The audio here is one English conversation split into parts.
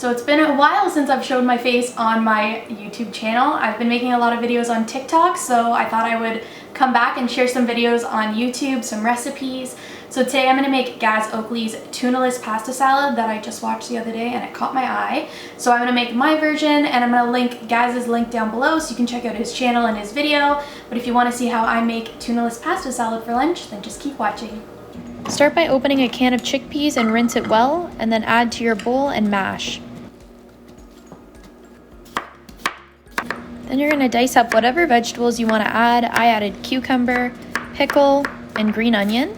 So it's been a while since I've showed my face on my YouTube channel. I've been making a lot of videos on TikTok, so I thought I would come back and share some videos on YouTube, some recipes. So today I'm going to make Gaz Oakley's Tuna-less pasta salad that I just watched the other day and it caught my eye. So I'm going to make my version and I'm going to link Gaz's link down below so you can check out his channel and his video. But if you want to see how I make Tuna-less pasta salad for lunch, then just keep watching. Start by opening a can of chickpeas and rinse it well, and then add to your bowl and mash. Then you're going to dice up whatever vegetables you want to add. I added cucumber, pickle, and green onion.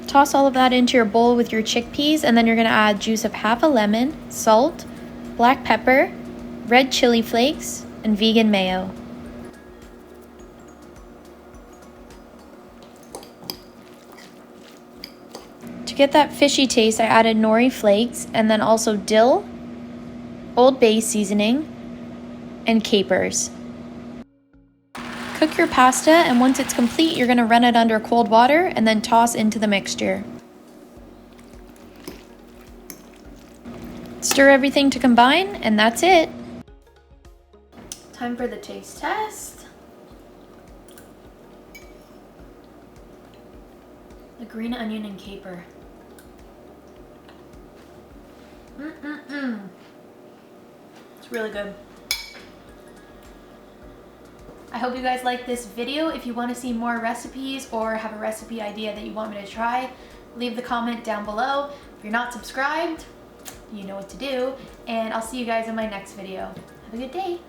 Toss all of that into your bowl with your chickpeas, and then you're going to add juice of half a lemon, salt, black pepper, red chili flakes, and vegan mayo. To get that fishy taste, I added Nori flakes and then also dill, Old Bay seasoning, and capers. Cook your pasta, and once it's complete, you're going to run it under cold water and then toss into the mixture. Stir everything to combine, and that's it. Time for the taste test. The green onion and caper. It's really good. I hope you guys like this video. If you want to see more recipes or have a recipe idea that you want me to try, leave the comment down below. If you're not subscribed, you know what to do, and I'll see you guys in my next video. Have a good day.